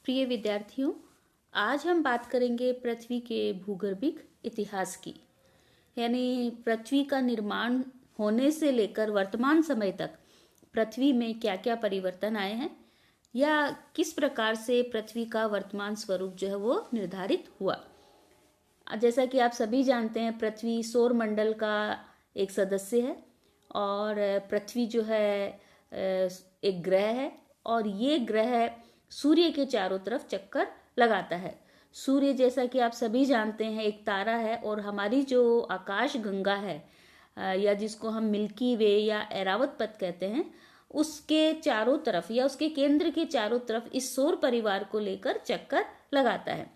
प्रिय विद्यार्थियों, आज हम बात करेंगे पृथ्वी के भूगर्भिक इतिहास की। यानी पृथ्वी का निर्माण होने से लेकर वर्तमान समय तक पृथ्वी में क्या क्या परिवर्तन आए हैं या किस प्रकार से पृथ्वी का वर्तमान स्वरूप जो है वो निर्धारित हुआ। जैसा कि आप सभी जानते हैं, पृथ्वी सौर मंडल का एक सदस्य है और पृथ्वी जो है एक ग्रह है और ये ग्रह सूर्य के चारों तरफ चक्कर लगाता है। सूर्य, जैसा कि आप सभी जानते हैं, एक तारा है और हमारी जो आकाश गंगा है या जिसको हम मिल्की वे या ऐरावत पथ कहते हैं, उसके चारों तरफ या उसके केंद्र के चारों तरफ इस सौर परिवार को लेकर चक्कर लगाता है।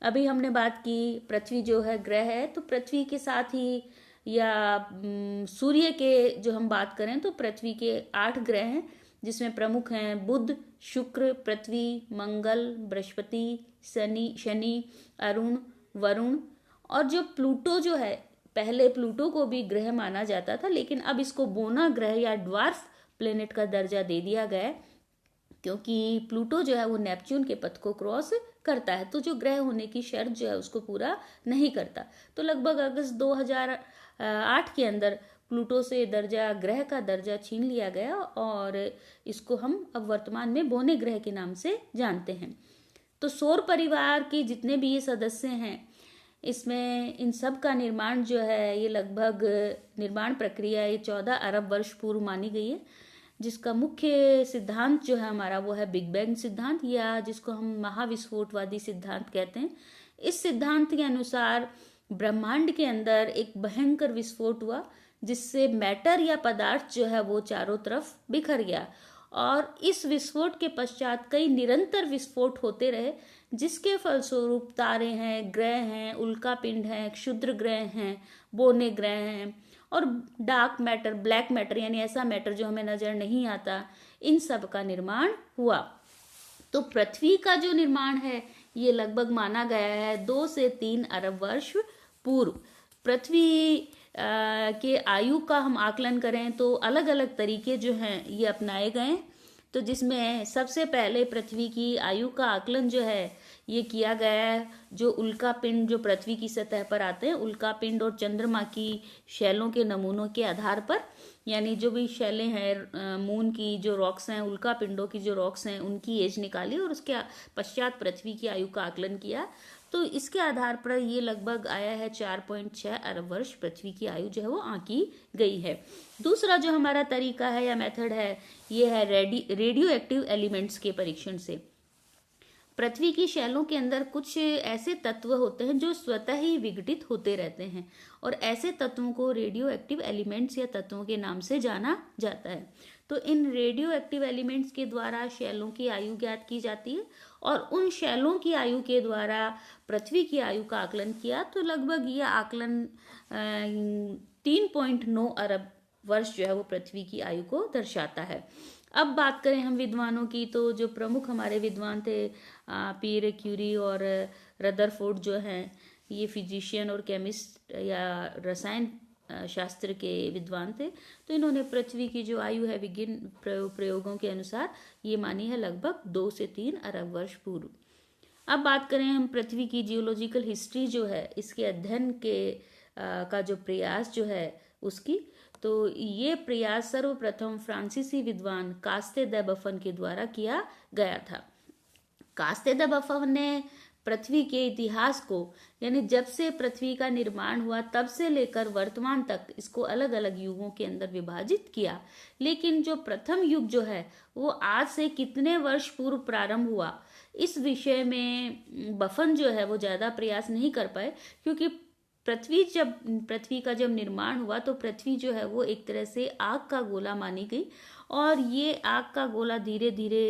अभी हमने बात की पृथ्वी जो है ग्रह है, तो पृथ्वी के साथ ही या सूर्य के जो हम बात करें तो पृथ्वी के 8 ग्रह हैं, जिसमें प्रमुख हैं बुध, शुक्र, पृथ्वी, मंगल, बृहस्पति, शनि, अरुण, वरुण। और जो प्लूटो जो है, पहले प्लूटो को भी ग्रह माना जाता था, लेकिन अब इसको बोना ग्रह या ड्वार्फ प्लेनेट का दर्जा दे दिया गया है, क्योंकि प्लूटो जो है वो नेपच्यून के पथ को क्रॉस करता है, तो जो ग्रह होने की शर्त जो है उसको पूरा नहीं करता। तो लगभग अगस्त 2008 के अंदर प्लूटो से ग्रह का दर्जा छीन लिया गया और इसको हम अब वर्तमान में बोने ग्रह के नाम से जानते हैं। तो सौर परिवार के जितने भी ये सदस्य हैं, इसमें इन सब का निर्माण जो है ये लगभग निर्माण प्रक्रिया ये 14 अरब वर्ष पूर्व मानी गई है, जिसका मुख्य सिद्धांत जो है हमारा वो है बिग बैंग सिद्धांत, या जिसको हम महाविस्फोटवादी सिद्धांत कहते हैं। इस सिद्धांत के अनुसार ब्रह्मांड के अंदर एक भयंकर विस्फोट हुआ, जिससे मैटर या पदार्थ जो है वो चारों तरफ बिखर गया और इस विस्फोट के पश्चात कई निरंतर विस्फोट होते रहे, जिसके फलस्वरूप तारे हैं, ग्रह हैं, उल्का पिंड हैं, क्षुद्र ग्रह हैं, बोने ग्रह हैं और डार्क मैटर, ब्लैक मैटर यानी ऐसा मैटर जो हमें नजर नहीं आता, इन सब का निर्माण हुआ। तो पृथ्वी का जो निर्माण है ये लगभग माना गया है 2 से 3 अरब वर्ष पूर्व। पृथ्वी के आयु का हम आकलन करें तो अलग अलग तरीके जो हैं ये अपनाए गए, तो जिसमें सबसे पहले पृथ्वी की आयु का आकलन जो है ये किया गया है जो उल्का पिंड जो पृथ्वी की सतह पर आते हैं, उल्का पिंड और चंद्रमा की शैलों के नमूनों के आधार पर। यानी जो भी शैलें हैं, मून की जो रॉक्स हैं, उल्का पिंडों की जो रॉक्स हैं, उनकी एज निकाली और उसके पश्चात पृथ्वी की आयु का आकलन किया। तो इसके आधार पर ये लगभग आया है 4.6 अरब वर्ष पृथ्वी की आयु जो है वो आंकी गई है। दूसरा जो हमारा तरीका है या मेथड है ये है रेडियो एक्टिव एलिमेंट्स के परीक्षण से। पृथ्वी की शैलों के अंदर कुछ ऐसे तत्व होते हैं जो स्वतः ही विघटित होते रहते हैं और ऐसे तत्वों को रेडियो एक्टिव एलिमेंट्स या तत्वों के नाम से जाना जाता है। तो इन रेडियो एक्टिव एलिमेंट्स के द्वारा शैलों की आयु ज्ञात की जाती है और उन शैलों की आयु के द्वारा पृथ्वी की आयु का आकलन किया, तो लगभग यह आकलन 3.9 अरब वर्ष जो है वो पृथ्वी की आयु को दर्शाता है। अब बात करें हम विद्वानों की, तो जो प्रमुख हमारे विद्वान थे पीयर क्यूरी और रदरफोर्ड जो हैं, ये फिजिशियन और केमिस्ट या रसायन शास्त्र के विद्वान थे। तो इन्होंने पृथ्वी की जो आयु है विज्ञान प्रयोगों के अनुसार ये मानी है लगभग 2 से 3 अरब वर्ष पूर्व। अब बात करें हम पृथ्वी की जियोलॉजिकल हिस्ट्री जो है, इसके अध्ययन के का जो प्रयास जो है उसकी, तो ये प्रयास सर्वप्रथम फ्रांसीसी विद्वान कास्ते द बफन के द्वारा किया गया था। कास्ते द बफन ने पृथ्वी के इतिहास को, यानी जब से पृथ्वी का निर्माण हुआ तब से लेकर वर्तमान तक, इसको अलग अलग युगों के अंदर विभाजित किया। लेकिन जो प्रथम युग जो है वो आज से कितने वर्ष पूर्व प्रारंभ हुआ, इस विषय में बफन जो है वो ज्यादा प्रयास नहीं कर पाए, क्योंकि पृथ्वी का जब निर्माण हुआ तो पृथ्वी जो है वो एक तरह से आग का गोला मानी गई और ये आग का गोला धीरे धीरे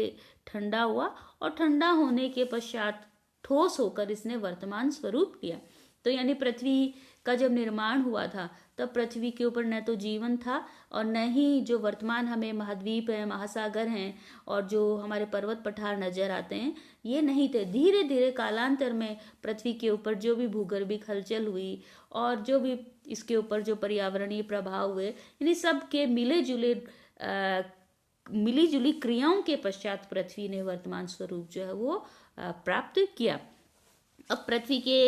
ठंडा हुआ और ठंडा होने के पश्चात ठोस होकर इसने वर्तमान स्वरूप लिया। तो यानी पृथ्वी का जब निर्माण हुआ था तब पृथ्वी के ऊपर न तो जीवन था और न ही जो वर्तमान हमें महाद्वीप है, महासागर हैं और जो हमारे पर्वत पठार नजर आते हैं ये नहीं थे। धीरे धीरे कालांतर में पृथ्वी के ऊपर जो भी भूगर्भिक हलचल हुई और जो भी इसके ऊपर जो पर्यावरणीय प्रभाव हुए, यानी सब के मिले जुले मिली जुली क्रियाओं के पश्चात पृथ्वी ने वर्तमान स्वरूप जो है वो प्राप्त किया। अब पृथ्वी के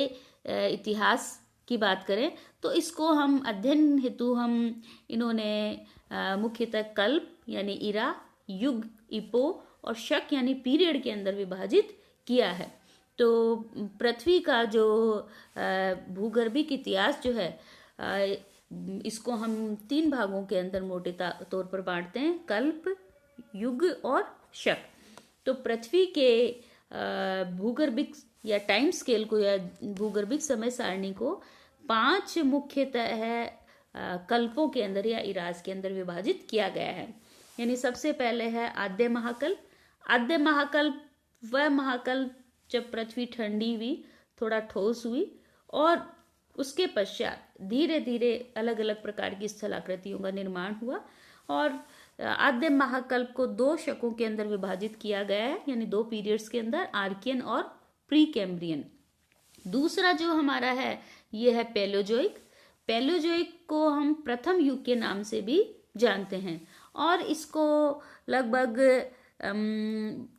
इतिहास की बात करें तो इसको हम अध्ययन हेतु हम इन्होंने मुख्यतः कल्प यानी इरा, युग इपो और शक यानी पीरियड के अंदर विभाजित किया है। तो पृथ्वी का जो भूगर्भिक इतिहास जो है इसको हम 3 भागों के अंदर मोटे तौर पर बांटते हैं, कल्प, युग और शक। तो पृथ्वी के भूगर्भिक या टाइम स्केल को या भूगर्भिक समय सारणी को 5 मुख्यतः कल्पों के अंदर या इराज के अंदर विभाजित किया गया है। यानी सबसे पहले है आद्य महाकल्प। आद्य महाकल्प वह महाकल्प जब पृथ्वी ठंडी हुई, थोड़ा ठोस हुई और उसके पश्चात धीरे धीरे अलग अलग प्रकार की स्थलाकृतियों का निर्माण हुआ। और आद्य महाकल्प को 2 शकों के अंदर विभाजित किया गया है, यानी 2 पीरियड्स के अंदर, आर्कियन और प्री कैम्ब्रियन। दूसरा जो हमारा है ये है पैलोजोइक। पैलोजोइक को हम प्रथम युग के नाम से भी जानते हैं और इसको लगभग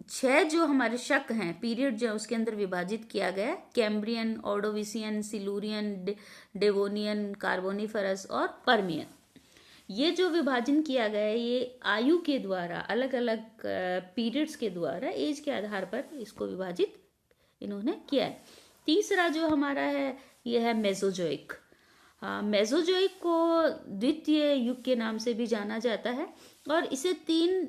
6 जो हमारे शक हैं, पीरियड जो उसके अंदर विभाजित किया गया है, कैम्ब्रियन, ऑर्डोविसियन, सिलूरियन, डेवोनियन, कार्बोनिफरस और पर्मियन। ये जो विभाजन किया गया है ये आयु के द्वारा, अलग अलग पीरियड्स के द्वारा, एज के आधार पर इसको विभाजित इन्होंने किया है। तीसरा जो हमारा है ये है मेसोजोइक। मेसोजोइक को द्वितीय युग के नाम से भी जाना जाता है और इसे 3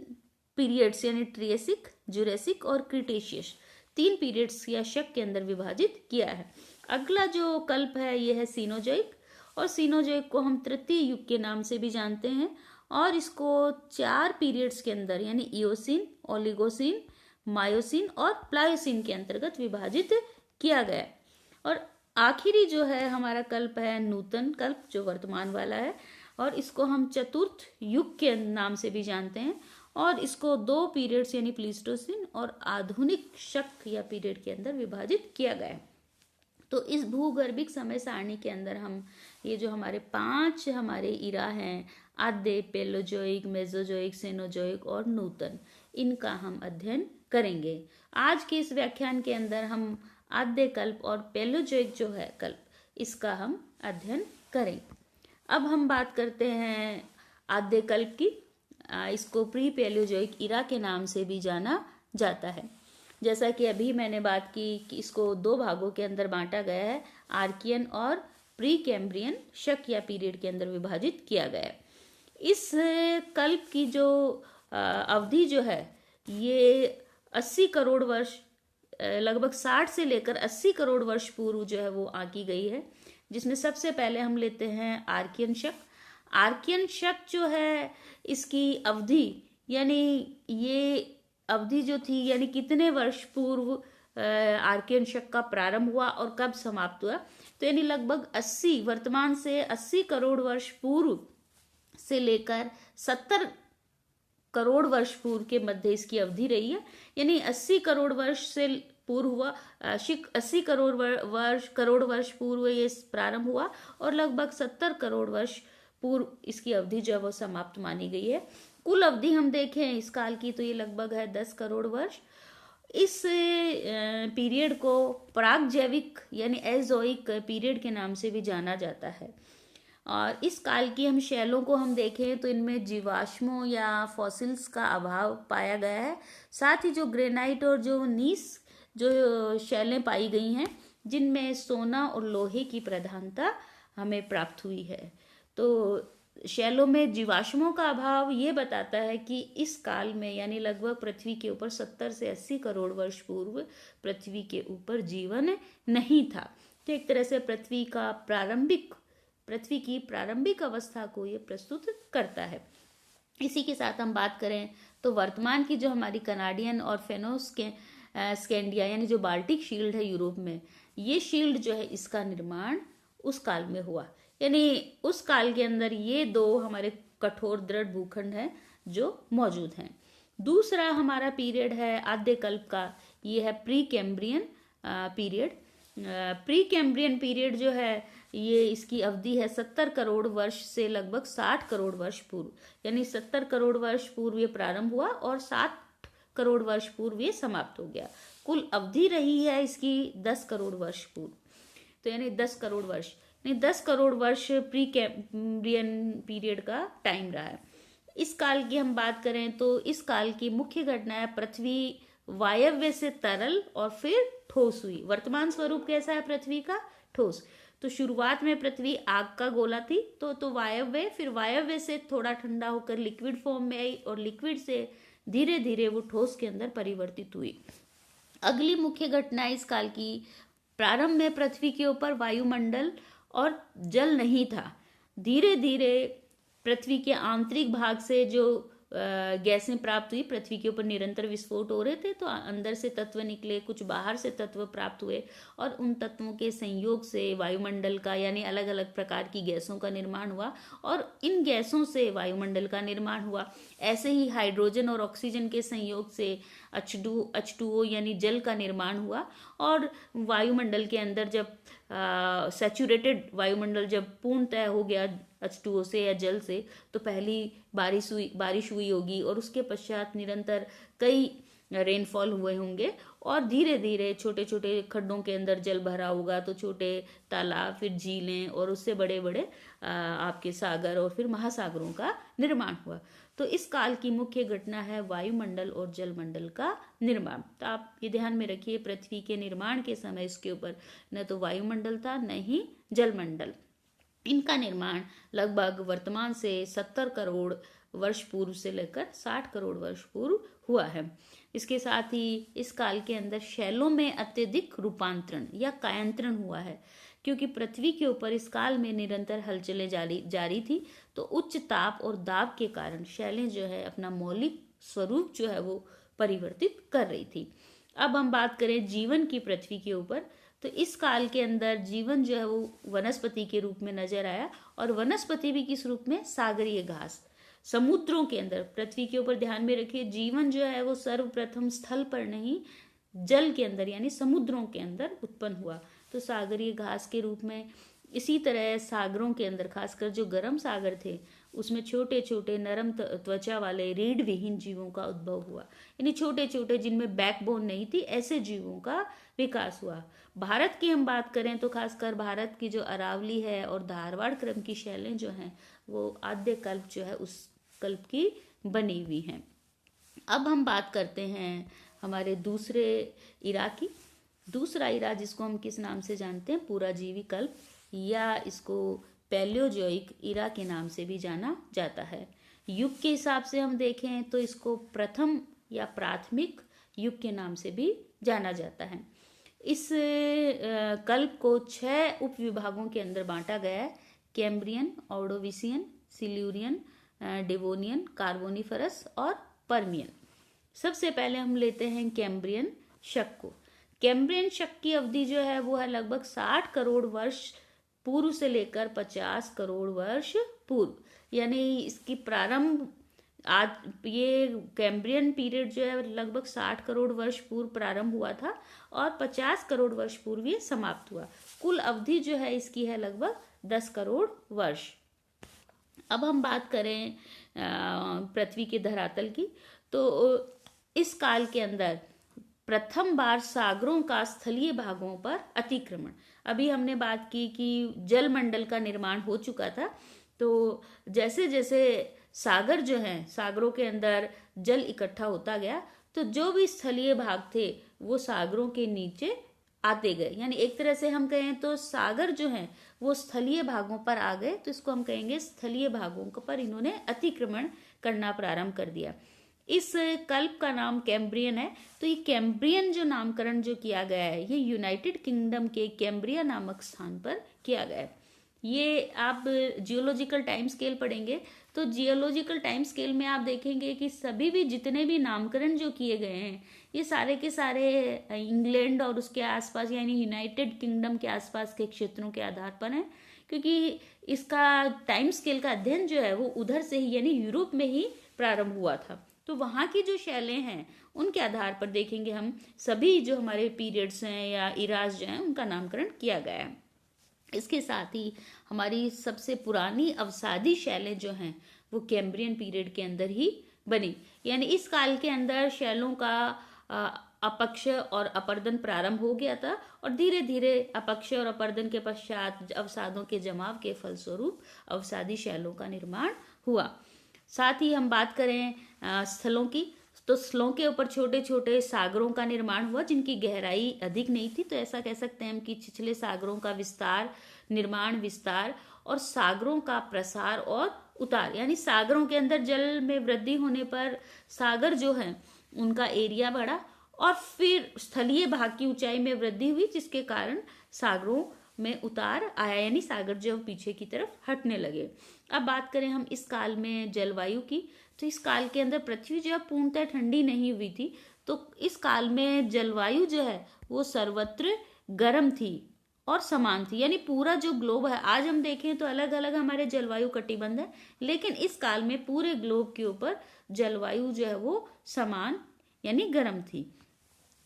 पीरियड्स यानी ट्रियसिक, जुरेसिक और क्रिटेशियस, 3 पीरियड्स या शक के अंदर विभाजित किया है। अगला जो कल्प है ये है सीनोजोइक और सीनोजोइक को हम तृतीय युग के नाम से भी जानते हैं और इसको 4 पीरियड्स के अंदर यानी इयोसिन, ओलिगोसिन, मायोसिन और प्लायोसिन के अंतर्गत विभाजित किया गया है। और आखिरी जो है हमारा कल्प है नूतन कल्प, जो वर्तमान वाला है और इसको हम चतुर्थ युग के नाम से भी जानते हैं और इसको 2 पीरियड्स यानी प्लीस्टोसिन और आधुनिक शक या पीरियड के अंदर विभाजित किया गया है। तो इस भूगर्भिक समय सारणी के अंदर हम ये जो हमारे 5 हमारे इरा हैं, आद्य, पेलोजोइक, मेसोजोइक, सेनोजोइक और नूतन, इनका हम अध्ययन करेंगे। आज के इस व्याख्यान के अंदर हम आद्य कल्प और पेलोजोइक जो है कल्प, इसका हम अध्ययन करेंगे। अब हम बात करते हैं आद्य कल्प की। इसको प्री पेलोजोइक इरा के नाम से भी जाना जाता है। जैसा कि अभी मैंने बात की कि इसको 2 भागों के अंदर बांटा गया है, आर्कियन और प्री कैम्ब्रियन शक या पीरियड के अंदर विभाजित किया गया है। इस कल्प की जो अवधि जो है ये 80 करोड़ वर्ष, लगभग 60 से लेकर 80 करोड़ वर्ष पूर्व जो है वो आंकी गई है, जिसमें सबसे पहले हम लेते हैं आर्कियन शक। आर्कियन शक जो है इसकी अवधि यानी ये अवधि जो थी यानी कितने वर्ष पूर्व आर्कियन शक का प्रारंभ हुआ और कब समाप्त हुआ, तो यानी लगभग 80, वर्तमान से 80 करोड़ वर्ष पूर्व से लेकर 70 करोड़ वर्ष पूर्व के मध्य इसकी अवधि रही है। यानी 80 करोड़ वर्ष से पूर्व हुआ, 80 करोड़ वर्ष पूर्व ये प्रारंभ हुआ और लगभग 70 करोड़ वर्ष पूर्व इसकी अवधि जो है वो समाप्त मानी गई है। कुल अवधि हम देखें इस काल की तो ये लगभग है 10 करोड़ वर्ष। इस पीरियड को प्राग जैविक यानी एजोइक पीरियड के नाम से भी जाना जाता है। और इस काल की हम शैलों को हम देखें तो इनमें जीवाश्मों या फॉसिल्स का अभाव पाया गया है। साथ ही जो ग्रेनाइट और जो नीस जो शैलें पाई गई हैं जिनमें सोना और लोहे की प्रधानता हमें प्राप्त हुई है। तो शैलों में जीवाश्मों का अभाव ये बताता है कि इस काल में यानी लगभग पृथ्वी के ऊपर 70 से 80 करोड़ वर्ष पूर्व पृथ्वी के ऊपर जीवन नहीं था। तो एक तरह से पृथ्वी की प्रारंभिक अवस्था को ये प्रस्तुत करता है। इसी के साथ हम बात करें तो वर्तमान की जो हमारी कनाडियन और फेनोस्कैंडिया यानी जो बाल्टिक शील्ड है यूरोप में, ये शील्ड जो है इसका निर्माण उस काल में हुआ। यानी उस काल के अंदर ये 2 हमारे कठोर दृढ़ भूखंड हैं जो मौजूद हैं। दूसरा हमारा पीरियड है आद्य कल्प का, ये है pre Cambrian period. Pre Cambrian period जो है ये इसकी अवधि है 70 करोड़ वर्ष से लगभग 60 करोड़ वर्ष पूर्व, यानी 70 करोड़ वर्ष पूर्व ये प्रारंभ हुआ और 60 करोड़ वर्ष पूर्व ये समाप्त हो गया। कुल अवधि रही है इसकी 10 करोड़ वर्ष पूर्व, तो यानी 10 करोड़ वर्ष, यानी 10 करोड़ वर्ष प्री कैम्ब्रियन पीरियड का टाइम रहा है। इस काल की हम बात करें तो इस काल की मुख्य घटना है पृथ्वी वायव्य से तरल और फिर ठोस हुई। वर्तमान स्वरूप कैसा है पृथ्वी का? ठोस। तो शुरुआत में पृथ्वी आग का गोला थी, तो वायव्य, फिर वायव्य से थोड़ा ठंडा होकर लिक्विड फॉर्म में आई और लिक्विड से धीरे धीरे वो ठोस के अंदर परिवर्तित हुई। अगली मुख्य घटना इस काल की, प्रारंभ में पृथ्वी के ऊपर वायुमंडल और जल नहीं था। धीरे धीरे पृथ्वी के आंतरिक भाग से जो गैसें प्राप्त हुई, पृथ्वी के ऊपर निरंतर विस्फोट हो रहे थे, तो अंदर से तत्व निकले, कुछ बाहर से तत्व प्राप्त हुए और उन तत्वों के संयोग से वायुमंडल का, यानी अलग अलग प्रकार की गैसों का निर्माण हुआ और इन गैसों से वायुमंडल का निर्माण हुआ। ऐसे ही हाइड्रोजन और ऑक्सीजन के संयोग से H2O यानी जल का निर्माण हुआ और वायुमंडल के अंदर जब सैचुरेटेड वायुमंडल जब पूर्णतः हो गया H2O से या जल से, तो पहली बारिश हुई होगी और उसके पश्चात निरंतर कई रेनफॉल हुए होंगे और धीरे धीरे छोटे छोटे खड्डों के अंदर जल भरा होगा, तो छोटे तालाब, फिर झीलें और उससे बड़े बड़े आपके सागर और फिर महासागरों का निर्माण हुआ। तो इस काल की मुख्य घटना है वायुमंडल और जलमंडल का निर्माण। तो आप ये ध्यान में रखिए, पृथ्वी के निर्माण के समय इसके ऊपर न तो वायुमंडल था न ही जलमंडल। इनका निर्माण लगभग वर्तमान से 70 करोड़ वर्ष पूर्व से लेकर 60 करोड़ वर्ष पूर्व हुआ है। इसके साथ ही इस काल के अंदर शैलों में अत्यधिक रूपांतरण या कायांतरण हुआ है, क्योंकि पृथ्वी के ऊपर इस काल में निरंतर हलचलें जारी थी, तो उच्च ताप और दाब के कारण शैलें जो है अपना मौलिक स्वरूप जो है वो परिवर्तित कर रही थी। अब हम बात करें जीवन की पृथ्वी के ऊपर, तो इस काल के अंदर जीवन जो है वो वनस्पति के रूप में नजर आया और वनस्पति भी किस रूप में? सागरीय घास। समुद्रों के अंदर, पृथ्वी के ऊपर ध्यान में रखिए, जीवन जो है वो सर्वप्रथम स्थल पर नहीं, जल के अंदर यानी समुद्रों के अंदर उत्पन्न हुआ, तो सागरीय घास के रूप में। इसी तरह सागरों के अंदर, खासकर जो गर्म सागर थे, उसमें छोटे छोटे नरम त्वचा वाले रीढ़ विहीन जीवों का उद्भव हुआ, यानी छोटे छोटे जिनमें बैकबोन नहीं थी, ऐसे जीवों का विकास हुआ। भारत की हम बात करें तो खासकर भारत की जो अरावली है और धारवाड़ क्रम की शैलें जो हैं वो आद्य कल्प जो है उस कल्प की बनी हुई हैं। अब हम बात करते हैं हमारे दूसरे इरा की। दूसरा इरा जिसको हम किस नाम से जानते हैं? पुराजीवी कल्प, या इसको पैलियोजोइक इरा के नाम से भी जाना जाता है। युग के हिसाब से हम देखें तो इसको प्रथम या प्राथमिक युग के नाम से भी जाना जाता है। इस कल्प को 6 उपविभागों के अंदर बांटा गया है: कैम्ब्रियन, ऑर्डोविसियन, सिल्यूरियन, डेवोनियन, कार्बोनिफरस और पर्मियन। सबसे पहले हम लेते हैं कैम्ब्रियन शक को। कैम्ब्रियन शक की अवधि जो है वो है लगभग 60 करोड़ वर्ष पूर्व से लेकर 50 करोड़ वर्ष पूर्व, यानी इसकी प्रारंभ आज ये कैम्ब्रियन पीरियड जो है लगभग 60 करोड़ वर्ष पूर्व प्रारंभ हुआ था और 50 करोड़ वर्ष पूर्व ये समाप्त हुआ। कुल अवधि जो है इसकी है लगभग 10 करोड़ वर्ष। अब हम बात करें पृथ्वी के धरातल की, तो इस काल के अंदर प्रथम बार सागरों का स्थलीय भागों पर अतिक्रमण। अभी हमने बात की कि जलमंडल का निर्माण हो चुका था, तो जैसे जैसे सागर जो हैं, सागरों के अंदर जल इकट्ठा होता गया, तो जो भी स्थलीय भाग थे वो सागरों के नीचे आते गए, यानी एक तरह से हम कहें तो सागर जो हैं वो स्थलीय भागों पर आ गए, तो इसको हम कहेंगे स्थलीय भागों पर इन्होंने अतिक्रमण करना प्रारंभ कर दिया। इस कल्प का नाम कैम्ब्रियन है। तो ये कैम्ब्रियन जो नामकरण जो किया गया है ये यूनाइटेड किंगडम के कैम्ब्रिया नामक स्थान पर किया गया है। ये आप जियोलॉजिकल टाइम स्केल पढ़ेंगे तो जियोलॉजिकल टाइम स्केल में आप देखेंगे कि सभी भी जितने भी नामकरण जो किए गए हैं ये सारे के सारे इंग्लैंड और उसके आसपास यानी यूनाइटेड किंगडम के आसपास के क्षेत्रों के आधार पर हैं, क्योंकि इसका टाइम स्केल का अध्ययन जो है वो उधर से ही यानी यूरोप में ही प्रारंभ हुआ था। तो वहाँ की जो शैलें हैं उनके आधार पर देखेंगे हम सभी जो हमारे पीरियड्स हैं या इराज जो हैं उनका नामकरण किया गया है। इसके साथ ही हमारी सबसे पुरानी अवसादी शैलें जो हैं वो कैम्ब्रियन पीरियड के अंदर ही बनी। यानी इस काल के अंदर शैलों का अ, अपक्ष और अपर्दन प्रारंभ हो गया था और धीरे धीरे अपक्ष और अपर्दन के पश्चात अवसादों के जमाव के फलस्वरूप अवसादी शैलों का निर्माण हुआ। साथ ही हम बात करें स्थलों की, तो स्थलों के ऊपर छोटे छोटे सागरों का निर्माण हुआ जिनकी गहराई अधिक नहीं थी। तो ऐसा कह सकते हैं हम कि छिछले सागरों का विस्तार, निर्माण, विस्तार और सागरों का प्रसार और उतार, यानी सागरों के अंदर जल में वृद्धि होने पर सागर जो है उनका एरिया बढ़ा और फिर स्थलीय भाग की ऊंचाई में वृद्धि हुई जिसके कारण सागरों में उतार आया, यानी सागर जो पीछे की तरफ हटने लगे। अब बात करें हम इस काल में जलवायु की, तो इस काल के अंदर पृथ्वी जो है पूर्णतः ठंडी नहीं हुई थी। तो इस काल में जलवायु जो है वो सर्वत्र गर्म थी और समान थी, यानी पूरा जो ग्लोब है, आज हम देखें तो अलग अलग हमारे जलवायु कटिबंध है, लेकिन इस काल में पूरे ग्लोब के ऊपर जलवायु जो है वो समान यानी गर्म थी।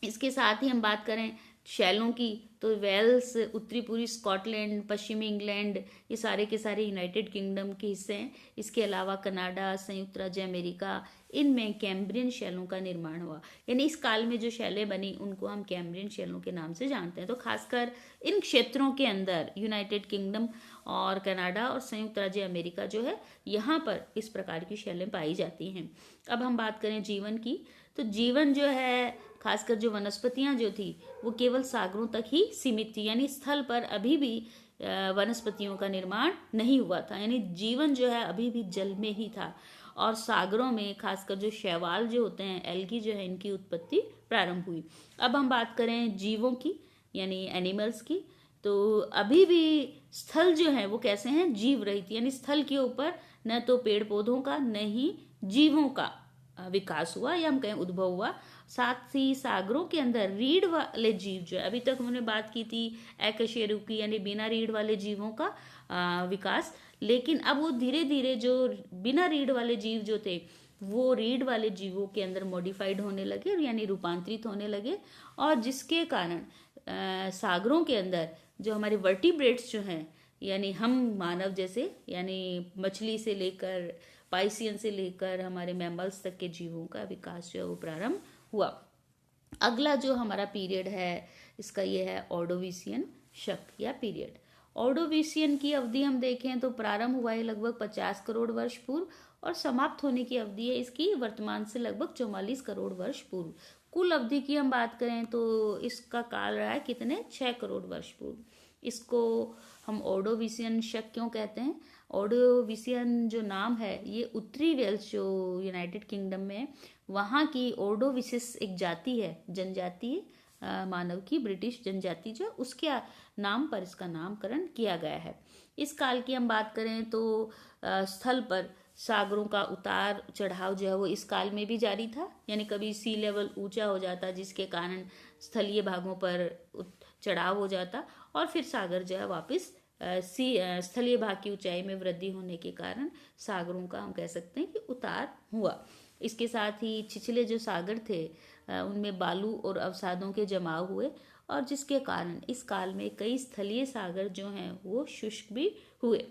इसके साथ ही हम बात करें शैलों की, तो वेल्स, उत्तरी पूर्वी स्कॉटलैंड, पश्चिमी इंग्लैंड, ये सारे के सारे यूनाइटेड किंगडम के हिस्से हैं। इसके अलावा कनाडा, संयुक्त राज्य अमेरिका, इनमें कैम्ब्रियन शैलों का निर्माण हुआ। यानी इस काल में जो शैलें बनी उनको हम कैम्ब्रियन शैलों के नाम से जानते हैं। तो खासकर इन क्षेत्रों के अंदर यूनाइटेड किंगडम और कनाडा और संयुक्त राज्य अमेरिका जो है, यहाँ पर इस प्रकार की शैलें पाई जाती हैं। अब हम बात करें जीवन की, तो जीवन जो है, खासकर जो वनस्पतियां जो थी वो केवल सागरों तक ही सीमित थी, यानी स्थल पर अभी भी वनस्पतियों का निर्माण नहीं हुआ था, यानी जीवन जो है अभी भी जल में ही था। और सागरों में खासकर जो शैवाल जो होते हैं, एल्गी जो है, इनकी उत्पत्ति प्रारंभ हुई। अब हम बात करें जीवों की, यानी एनिमल्स की, तो अभी भी स्थल जो है वो कैसे हैं, जीव रहित, यानी स्थल के ऊपर न तो पेड़ पौधों का न ही जीवों का विकास हुआ या हम कहें उद्भव हुआ। साथ ही सागरों के अंदर रीढ़ वाले जीव जो है, अभी तक हमने बात की थी एकशेरुकी यानी बिना रीढ़ वाले जीवों का विकास, लेकिन अब वो धीरे धीरे जो बिना रीढ़ वाले जीव जो थे वो रीढ़ वाले जीवों के अंदर मॉडिफाइड होने लगे, यानी रूपांतरित होने लगे, और जिसके कारण सागरों के अंदर जो हमारे वर्टिब्रेट्स जो हैं, यानी हम मानव जैसे, यानी मछली से लेकर पाइसियन से लेकर हमारे मैमल्स तक के जीवों का विकास जो है वो प्रारंभ हुआ। अगला जो हमारा पीरियड है इसका ये है ऑर्डोविसियन शक या पीरियड। ऑर्डोविसियन की अवधि हम देखें तो प्रारंभ हुआ है लगभग 50 करोड़ वर्ष पूर्व और समाप्त होने की अवधि है इसकी वर्तमान से लगभग 44 करोड़ वर्ष पूर्व। कुल अवधि की हम बात करें तो इसका काल रहा है कितने, 6 करोड़ वर्ष पूर्व। इसको हम ऑर्डोविसियन शक क्यों कहते हैं? ऑर्डोविसियन जो नाम है ये उत्तरी वेल्स जो यूनाइटेड किंगडम में है, वहाँ की ऑर्डोविसिस एक जाति है, जनजाति मानव की, ब्रिटिश जनजाति जो, उसके नाम पर इसका नामकरण किया गया है। इस काल की हम बात करें तो स्थल पर सागरों का उतार चढ़ाव जो है वो इस काल में भी जारी था, यानी कभी सी लेवल ऊंचा हो जाता जिसके कारण स्थलीय भागों पर चढ़ाव हो जाता और फिर सागर जो है वापस स्थलीय भाग की ऊंचाई में वृद्धि होने के कारण सागरों का हम कह सकते हैं कि उतार हुआ। इसके साथ ही छिछले जो सागर थे उनमें बालू और अवसादों के जमाव हुए और जिसके कारण इस काल में कई स्थलीय सागर जो हैं वो शुष्क भी हुए।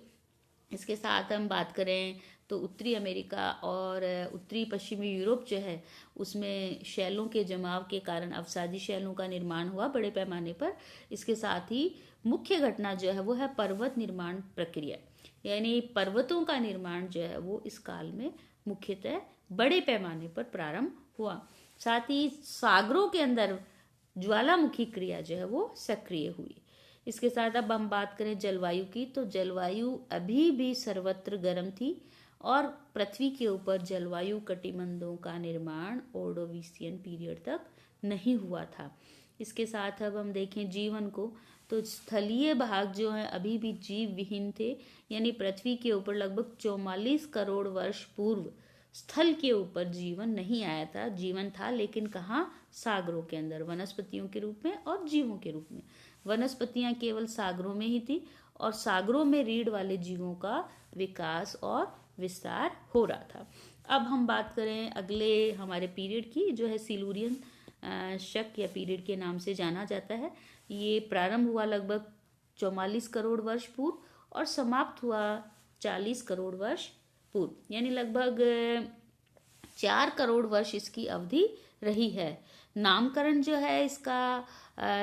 इसके साथ हम बात करें तो उत्तरी अमेरिका और उत्तरी पश्चिमी यूरोप जो है उसमें शैलों के जमाव के कारण अवसादी शैलों का निर्माण हुआ बड़े पैमाने पर। इसके साथ ही मुख्य घटना जो है वो है पर्वत निर्माण प्रक्रिया, यानी पर्वतों का निर्माण जो है वो इस काल में मुख्यतः बड़े पैमाने पर प्रारंभ हुआ। साथ ही सागरों के अंदर ज्वालामुखी क्रिया जो है वो सक्रिय हुई। इसके साथ अब हम बात करें जलवायु की, तो जलवायु अभी भी सर्वत्र गर्म थी और पृथ्वी के ऊपर जलवायु कटिबंधों का निर्माण ऑर्डोविसियन पीरियड तक नहीं हुआ था। इसके साथ अब हम देखें जीवन को, तो स्थलीय भाग जो है अभी भी जीव विहीन थे, यानी पृथ्वी के ऊपर लगभग 44 करोड़ वर्ष पूर्व स्थल के ऊपर जीवन नहीं आया था। जीवन था लेकिन कहाँ, सागरों के अंदर, वनस्पतियों के रूप में और जीवों के रूप में। वनस्पतियां केवल सागरों में ही थी और सागरों में रीढ़ वाले जीवों का विकास और विस्तार हो रहा था। अब हम बात करें अगले हमारे पीरियड की, जो है सिलूरियन शक या पीरियड के नाम से जाना जाता है। ये प्रारंभ हुआ लगभग 44 करोड़ वर्ष पूर्व और समाप्त हुआ 40 करोड़ वर्ष पूर्व, यानी लगभग 4 करोड़ वर्ष इसकी अवधि रही है। नामकरण जो है इसका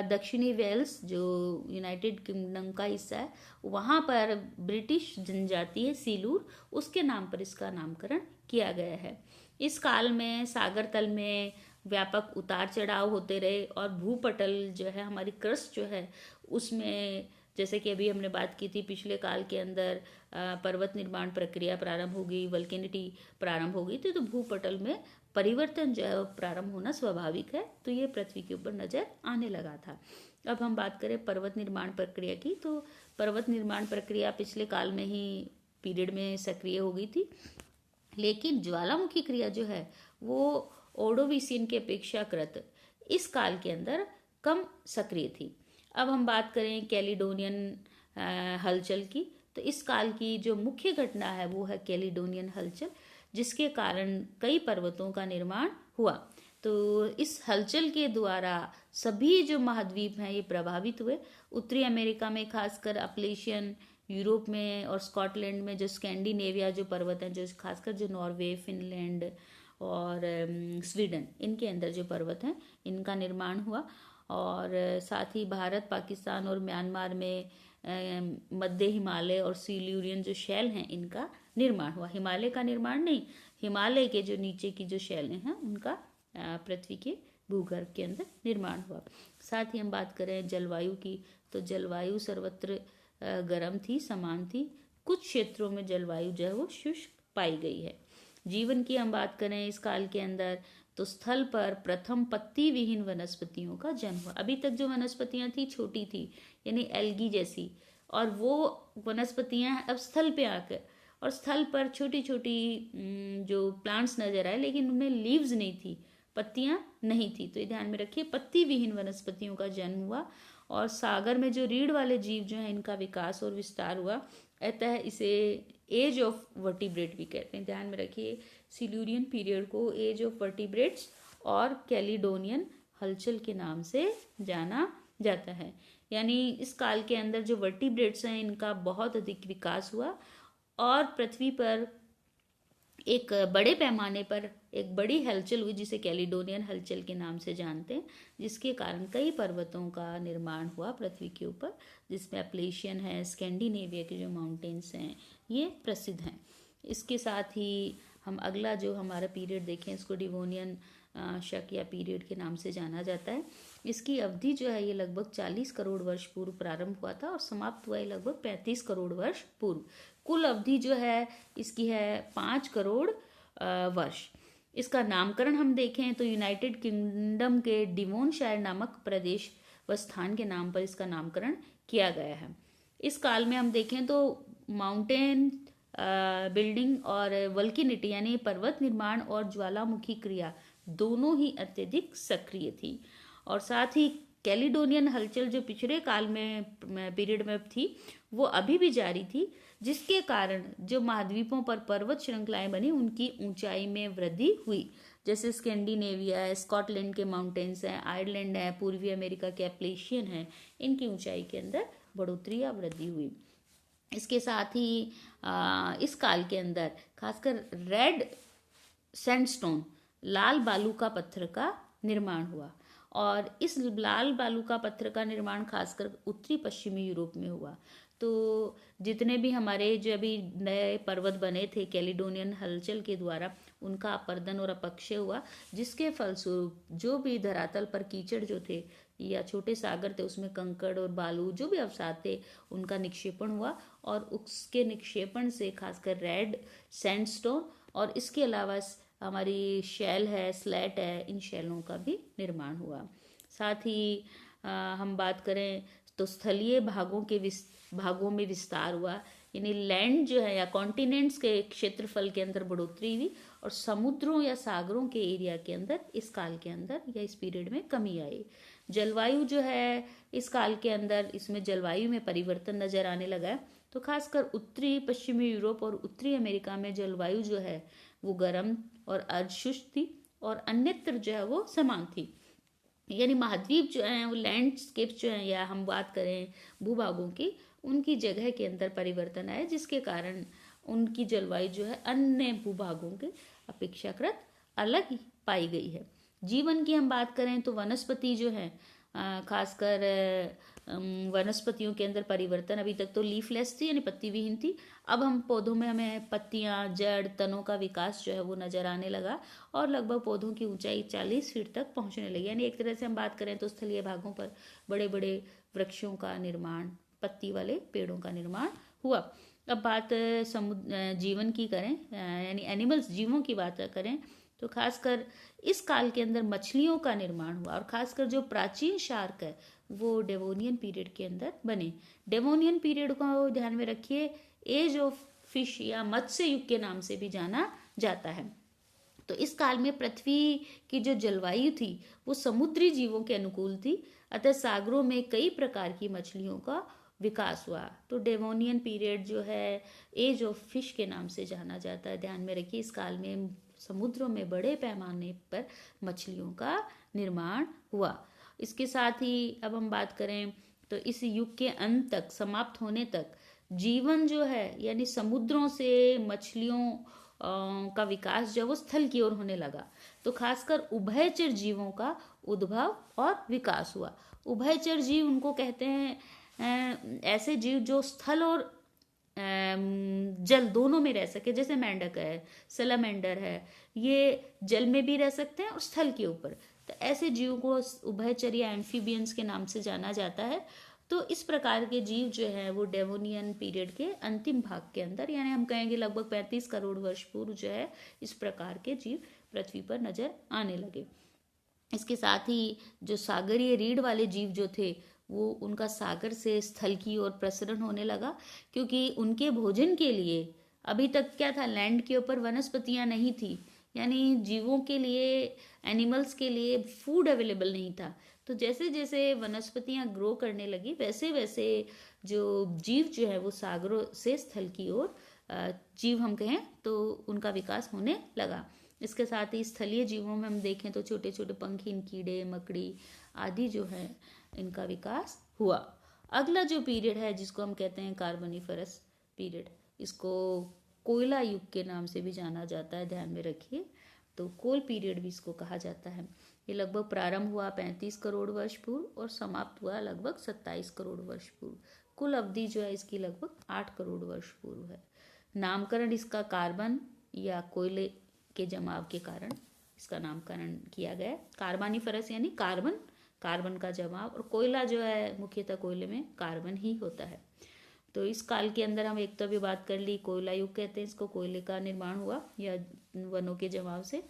दक्षिणी वेल्स जो यूनाइटेड किंगडम का हिस्सा है वहाँ पर ब्रिटिश जनजाति है सीलूर, उसके नाम पर इसका नामकरण किया गया है। इस काल में सागर तल में व्यापक उतार चढ़ाव होते रहे और भूपटल जो है हमारी क्रस्ट जो है उसमें, जैसे कि अभी हमने बात की थी पिछले काल के अंदर पर्वत निर्माण प्रक्रिया प्रारंभ हो गई, वल्केनिटी प्रारंभ हो गई थी, तो भूपटल में परिवर्तन जो है प्रारंभ होना स्वाभाविक है, तो ये पृथ्वी के ऊपर नजर आने लगा था। अब हम बात करें पर्वत निर्माण प्रक्रिया की, तो पर्वत निर्माण प्रक्रिया पिछले काल में ही पीरियड में सक्रिय हो गई थी, लेकिन ज्वालामुखी क्रिया जो है वो ओर्डोविसियन के अपेक्षाकृत इस काल के अंदर कम सक्रिय थी। अब हम बात करें कैलिडोनियन हलचल की, तो इस काल की जो मुख्य घटना है वो है कैलिडोनियन हलचल, जिसके कारण कई पर्वतों का निर्माण हुआ। तो इस हलचल के द्वारा सभी जो महाद्वीप हैं ये प्रभावित हुए। उत्तरी अमेरिका में खासकर अपलेशियन, यूरोप में और स्कॉटलैंड में जो स्कैंडिनेविया जो पर्वत हैं, जो खासकर जो नॉर्वे, फिनलैंड और स्वीडन, इनके अंदर जो पर्वत हैं इनका निर्माण हुआ। और साथ ही भारत, पाकिस्तान और म्यांमार में मध्य हिमालय और सिल्यूरियन जो शैल हैं इनका निर्माण हुआ। हिमालय का निर्माण नहीं, हिमालय के जो नीचे की जो शैलें हैं उनका पृथ्वी के भूगर्भ के अंदर निर्माण हुआ। साथ ही हम बात करें जलवायु की, तो जलवायु सर्वत्र गर्म थी, समान थी। कुछ क्षेत्रों में जलवायु जो है वो शुष्क पाई गई है। जीवन की हम बात करें इस काल के अंदर, तो स्थल पर प्रथम पत्ती विहीन वनस्पतियों का जन्म हुआ। अभी तक जो वनस्पतियां थी छोटी थी, यानी एल्गी जैसी, और वो वनस्पतियां अब स्थल पे आकर, और स्थल पर छोटी छोटी जो प्लांट्स नजर आए, लेकिन उनमें लीव्स नहीं थी, पत्तियां नहीं थी। तो ये ध्यान में रखिए, पत्ती विहीन वनस्पतियों का जन्म हुआ। और सागर में जो रीढ़ वाले जीव जो हैं इनका विकास और विस्तार हुआ, अतः इसे एज ऑफ वर्टिब्रेट भी कहते हैं। ध्यान में रखिए, सिल्यूरियन पीरियड को एज ऑफ वर्टिब्रेट्स और कैलिडोनियन हलचल के नाम से जाना जाता है। यानी इस काल के अंदर जो वर्टिब्रेट्स हैं इनका बहुत अधिक विकास हुआ और पृथ्वी पर एक बड़े पैमाने पर एक बड़ी हलचल हुई जिसे कैलिडोनियन हलचल के नाम से जानते हैं, जिसके कारण कई पर्वतों का निर्माण हुआ पृथ्वी के ऊपर, जिसमें अपलेशियन है, स्कैंडिनेविया के जो माउंटेन्स हैं ये प्रसिद्ध हैं। इसके साथ ही हम अगला जो हमारा पीरियड देखें, इसको डिवोनियन शक या पीरियड के नाम से जाना जाता है। इसकी अवधि जो है ये लगभग 40 करोड़ वर्ष पूर्व प्रारंभ हुआ था और समाप्त हुआ है लगभग 35 करोड़ वर्ष पूर्व। कुल अवधि जो है इसकी है 5 करोड़ वर्ष। इसका नामकरण हम देखें तो यूनाइटेड किंगडम के डिवोनशायर नामक प्रदेश व स्थान के नाम पर इसका नामकरण किया गया है। इस काल में हम देखें तो माउंटेन बिल्डिंग और वल्किनिटी यानी पर्वत निर्माण और ज्वालामुखी क्रिया दोनों ही अत्यधिक सक्रिय थी। और साथ ही कैलिडोनियन हलचल जो पिछले काल में पीरियड में थी वो अभी भी जारी थी, जिसके कारण जो महाद्वीपों पर पर्वत श्रृंखलाएं बनी उनकी ऊंचाई में वृद्धि हुई। जैसे स्कैंडिनेविया है, स्कॉटलैंड के माउंटेन्स हैं, आयरलैंड है, पूर्वी अमेरिका के एप्लेशियन है, इनकी ऊंचाई के अंदर बढ़ोतरी या वृद्धि हुई। इसके साथ ही इस काल के अंदर खासकर रेड सैंडस्टोन, लाल बालू का पत्थर का निर्माण हुआ और इस लाल बालू का पत्थर का निर्माण खासकर उत्तरी पश्चिमी यूरोप में हुआ। तो जितने भी हमारे जो अभी नए पर्वत बने थे कैलिडोनियन हलचल के द्वारा, उनका अपर्दन और अपक्षय हुआ, जिसके फलस्वरूप जो भी धरातल पर कीचड़ जो थे या छोटे सागर थे उसमें कंकड़ और बालू जो भी अवसाद थे उनका निक्षेपण हुआ और उसके निक्षेपण से खासकर रेड सैंडस्टोन और इसके अलावा हमारी शैल है, स्लेट है, इन शैलों का भी निर्माण हुआ। साथ ही हम बात करें तो स्थलीय भागों में विस्तार हुआ, यानी लैंड जो है या कॉन्टिनेंट्स के क्षेत्रफल के अंदर बढ़ोतरी हुई और समुद्रों या सागरों के एरिया के अंदर इस काल के अंदर या इस पीरियड में कमी आई। जलवायु जो है इस काल के अंदर, इसमें जलवायु में परिवर्तन नजर आने लगा है। तो खासकर उत्तरी पश्चिमी यूरोप और उत्तरी अमेरिका में जलवायु जो है वो गर्म और अर्धशुष्क थी और अन्यत्र जो है वो समान थी। यानी महाद्वीप जो हैं वो लैंडस्केप्स जो हैं, या हम बात करें भूभागों की, उनकी जगह के अंदर परिवर्तन आए, जिसके कारण उनकी जलवायु जो है अन्य भूभागों के अपेक्षाकृत अलग ही पाई गई है। जीवन की हम बात करें तो वनस्पति जो है, खासकर वनस्पतियों के अंदर परिवर्तन, अभी तक तो लीफलेस थी यानी पत्ती विहीन थी, अब हम पौधों में हमें पत्तियां, जड़, तनों का विकास जो है वो नजर आने लगा, और लगभग पौधों की ऊंचाई 40 फीट तक पहुंचने लगी। यानी एक तरह से हम बात करें तो स्थलीय भागों पर बड़े बड़े वृक्षों का निर्माण, पत्ती वाले पेड़ों का निर्माण हुआ। अब बात समुद्र जीवन की करें, यानी एनिमल्स, जीवों की बात करें, तो खासकर इस काल के अंदर मछलियों का निर्माण हुआ, और खासकर जो प्राचीन शार्क है वो डेवोनियन पीरियड के अंदर बने। डेवोनियन पीरियड को ध्यान में रखिए, एज ऑफ फिश या मत्स्य युग के नाम से भी जाना जाता है। तो इस काल में पृथ्वी की जो जलवायु थी वो समुद्री जीवों के अनुकूल थी, अतः सागरों में कई प्रकार की मछलियों का विकास हुआ। तो डेवोनियन पीरियड जो है एज ऑफ फिश के नाम से जाना जाता है। ध्यान में रखिए, इस काल में समुद्रों में बड़े पैमाने पर मछलियों का निर्माण हुआ। इसके साथ ही अब हम बात करें तो इस युग के अंत तक, समाप्त होने तक, जीवन जो है यानी समुद्रों से मछलियों का विकास जो है वो स्थल की ओर होने लगा। तो खासकर उभयचर जीवों का उद्भव और विकास हुआ। उभयचर जीव उनको कहते हैं ऐसे जीव जो स्थल और जल दोनों में रह सके, जैसे मेंढक है, सलामेंडर है, ये जल में भी रह सकते हैं और स्थल के ऊपर। तो ऐसे जीव को उभयचर या एम्फीबियंस के नाम से जाना जाता है। तो इस प्रकार के जीव जो है वो डेवोनियन पीरियड के अंतिम भाग के अंदर, यानी हम कहेंगे लगभग 35 करोड़ वर्ष पूर्व जो है इस प्रकार के जीव पृथ्वी पर नजर आने लगे। इसके साथ ही जो सागरीय रीढ़ वाले जीव जो थे वो उनका सागर से स्थल की ओर प्रसरण होने लगा, क्योंकि उनके भोजन के लिए अभी तक क्या था, लैंड के ऊपर वनस्पतियां नहीं थी, यानी जीवों के लिए, एनिमल्स के लिए फूड अवेलेबल नहीं था। तो जैसे जैसे वनस्पतियां ग्रो करने लगी वैसे वैसे जो जीव जो है वो सागरों से स्थल की ओर, जीव हम कहें तो उनका विकास होने लगा। इसके साथ ही स्थलीय जीवों में हम देखें तो छोटे छोटे पंखीन, कीड़े, मकड़ी आदि जो है इनका विकास हुआ। अगला जो पीरियड है जिसको हम कहते हैं कार्बोनिफरस पीरियड, इसको कोयला युग के नाम से भी जाना जाता है, ध्यान में रखिए। तो कोल पीरियड भी इसको कहा जाता है। ये लगभग प्रारंभ हुआ 35 करोड़ वर्ष पूर्व और समाप्त हुआ लगभग 27 करोड़ वर्ष पूर्व। कुल अवधि जो है इसकी लगभग 8 करोड़ वर्ष पूर्व है। नामकरण इसका कार्बन या कोयले के जमाव के कारण इसका नामकरण किया गया। कार्बनिफरस यानी कार्बन, कार्बन का जमाव, और कोयला जो है मुख्यतः कोयले में कार्बन ही होता है। तो इस काल के अंदर हम एक तो भी बात कर ली, कोयला युग कहते हैं इसको, कोयले का निर्माण हुआ या वनों के जमाव से।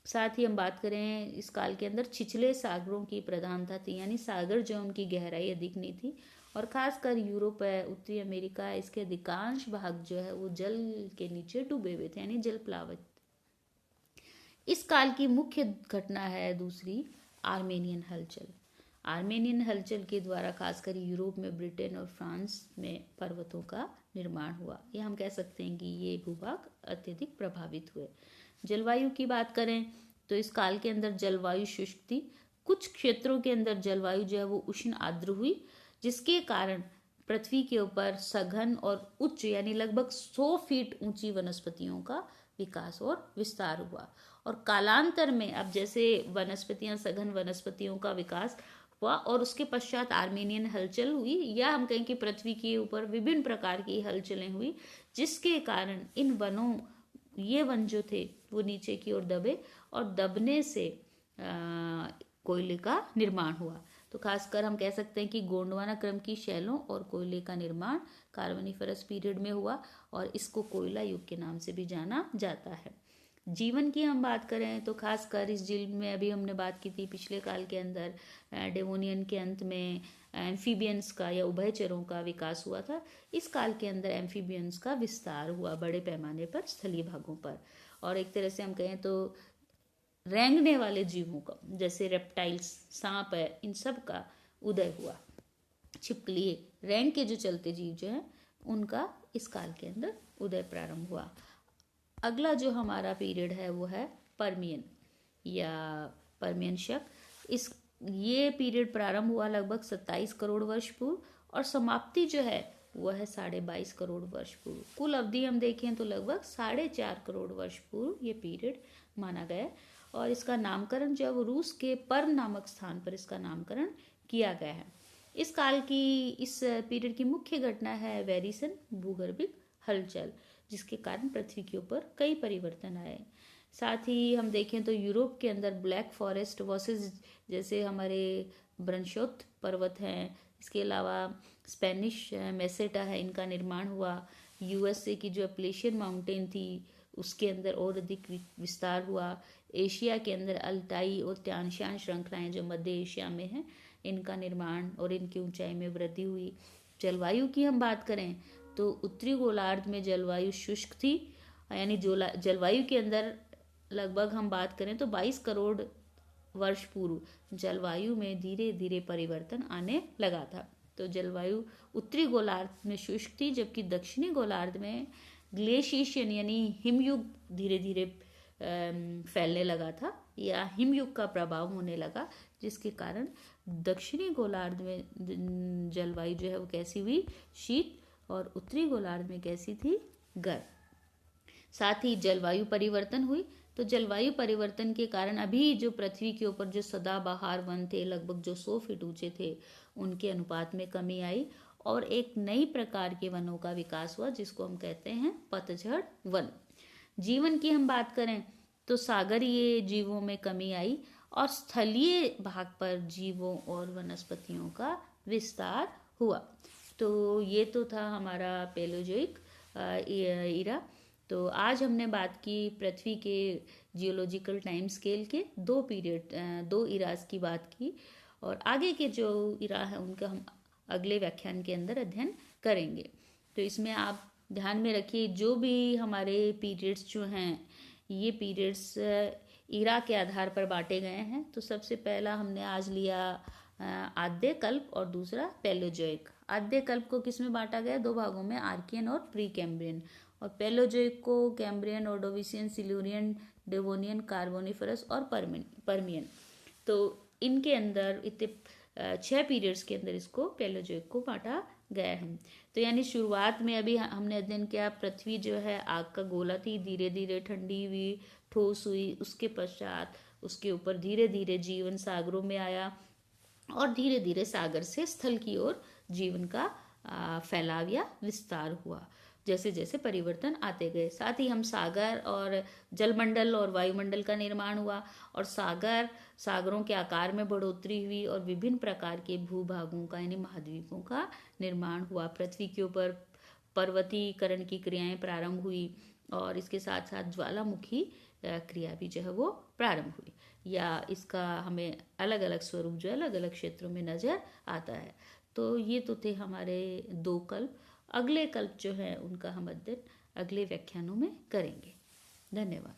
साथ ही हम बात करें इस काल के अंदर छिछले सागरों की प्रधानता थी, यानी सागर जो उनकी गहराई अधिक नहीं थी, और खासकर यूरोप है, उत्तरी अमेरिका है, इसके अधिकांश भाग जो है वो जल के नीचे डूबे हुए थे, यानी जल प्लावित। इस काल की मुख्य घटना है दूसरी, आर्मेनियन हलचल। आर्मेनियन हलचल के द्वारा खासकर यूरोप में, ब्रिटेन और फ्रांस में पर्वतों का निर्माण हुआ। या हम कह सकते हैं कि ये भूभाग अत्यधिक प्रभावित हुए। जलवायु की बात करें तो इस काल के अंदर जलवायु शुष्क थी। कुछ क्षेत्रों के अंदर जलवायु जो है वो उष्ण आर्द्र हुई, जिसके कारण पृथ्वी के ऊपर सघन और उच्च यानी लगभग 100 फीट ऊंची वनस्पतियों का विकास और विस्तार हुआ। और कालांतर में अब जैसे वनस्पतियां, सघन वनस्पतियों का विकास हुआ और उसके पश्चात आर्मेनियन हलचल हुई, या हम कहें कि पृथ्वी के ऊपर विभिन्न प्रकार की हलचलें हुई, जिसके कारण इन वनों, ये वन जो थे वो नीचे की ओर दबे, और दबने से कोयले का निर्माण हुआ। तो खासकर हम कह सकते हैं कि गोंडवाना क्रम की शैलों और कोयले का निर्माण कार्बोनिफरस पीरियड में हुआ, और इसको कोयला युग के नाम से भी जाना जाता है। जीवन की हम बात करें तो खासकर इस जीव में अभी हमने बात की थी पिछले काल के अंदर, डेवोनियन के अंत में एम्फीबियंस का या उभयचरों का विकास हुआ था। इस काल के अंदर एम्फीबियंस का विस्तार हुआ बड़े पैमाने पर स्थलीय भागों पर, और एक तरह से हम कहें तो रेंगने वाले जीवों का, जैसे रेप्टाइल्स, सांप है, इन सब का उदय हुआ। छिपकली, रेंग के जो चलते जीव जो हैं उनका इस काल के अंदर उदय प्रारंभ हुआ। अगला जो हमारा पीरियड है वो है परमियन या परमियन शक। इस ये पीरियड प्रारंभ हुआ लगभग 27 करोड़ वर्ष पूर्व और समाप्ति जो है वह है 22.5 करोड़ वर्ष पूर्व। कुल अवधि हम देखें तो लगभग 4.5 करोड़ वर्ष पूर्व ये पीरियड माना गया है। और इसका नामकरण जो है वो रूस के पर्न नामक स्थान पर इसका नामकरण किया गया है। इस पीरियड की मुख्य घटना है वेरिसन भूगर्भिक हलचल, जिसके कारण पृथ्वी के ऊपर कई परिवर्तन आए। साथ ही हम देखें तो यूरोप के अंदर ब्लैक फॉरेस्ट वर्सेस जैसे हमारे ब्रंशोत पर्वत हैं, इसके अलावा स्पेनिश मेसेटा है, इनका निर्माण हुआ। यूएसए की जो एप्लेशियन माउंटेन थी उसके अंदर और अधिक विस्तार हुआ। एशिया के अंदर अल्ताई और त्यानशान श्रृंखलाएं जो मध्य एशिया में हैं, इनका निर्माण और इनकी ऊंचाई में वृद्धि हुई। जलवायु की हम बात करें तो उत्तरी गोलार्ध में जलवायु शुष्क थी, यानी जलवायु के अंदर लगभग हम बात करें तो 22 करोड़ वर्ष पूर्व जलवायु में धीरे धीरे परिवर्तन आने लगा था। तो जलवायु उत्तरी गोलार्ध में शुष्क थी, जबकि दक्षिणी गोलार्ध में ग्लेशिएशन यानी हिमयुग धीरे धीरे फैलने लगा था या हिमयुग का प्रभाव होने लगा, जिसके कारण दक्षिणी गोलार्ध में जलवायु जो है वो कैसी हुई, शीत, और उत्तरी गोलार्ध में कैसी थी, गर्म। साथ ही जलवायु परिवर्तन हुई। तो जलवायु परिवर्तन के कारण अभी जो पृथ्वी के ऊपर जो सदाबहार वन थे लगभग जो 100 फीट ऊंचे थे, उनके अनुपात में कमी आई और एक नई प्रकार के वनों का विकास हुआ, जिसको हम कहते हैं पतझड़ वन। जीवन की हम बात करें तो सागरीय जीवों में कमी आई और स्थलीय भाग पर जीवों और वनस्पतियों का विस्तार हुआ। तो ये तो था हमारा पैलेयोजोइक इरा। तो आज हमने बात की पृथ्वी के जियोलॉजिकल टाइम स्केल के दो इराज की बात की, और आगे के जो इरा है उनका हम अगले व्याख्यान के अंदर अध्ययन करेंगे। तो इसमें आप ध्यान में रखिए जो भी हमारे पीरियड्स जो हैं, ये पीरियड्स इरा के आधार पर बांटे गए हैं। तो सबसे पहला हमने आज लिया आद्य कल्प और दूसरा पैलेयोजोइक। आद्य कल्प को किस में बांटा गया, दो भागों में, आर्कियन और प्री कैम्ब्रियन। और पैलेयोजोइक को कैम्ब्रियन, ऑर्डोविशियन, सिल्यूरियन, डेवोनियन, कार्बोनिफरस और परमियन। तो इनके अंदर इतने 6 पीरियड्स के अंदर इसको पैलेयोजोइक को बांटा गया है। तो यानी शुरुआत में अभी हमने अध्ययन किया पृथ्वी जो है आग का गोला थी, धीरे धीरे ठंडी हुई, ठोस हुई, उसके पश्चात उसके ऊपर धीरे धीरे जीवन सागरों में आया और धीरे धीरे सागर से स्थल की ओर जीवन का फैलाव या विस्तार हुआ जैसे जैसे परिवर्तन आते गए। साथ ही हम सागर और जलमंडल और वायुमंडल का निर्माण हुआ और सागरों के आकार में बढ़ोतरी हुई और विभिन्न प्रकार के भूभागों का यानी महाद्वीपों का निर्माण हुआ। पृथ्वी के ऊपर पर्वतीकरण की क्रियाएं प्रारंभ हुई और इसके साथ साथ ज्वालामुखी क्रिया भी जो है वो प्रारंभ हुई, या इसका हमें अलग अलग स्वरूप जो है अलग अलग क्षेत्रों में नजर आता है। तो ये तो थे हमारे 2 कल्प। अगले कल्प जो है उनका हम अध्ययन अगले व्याख्यानों में करेंगे। धन्यवाद।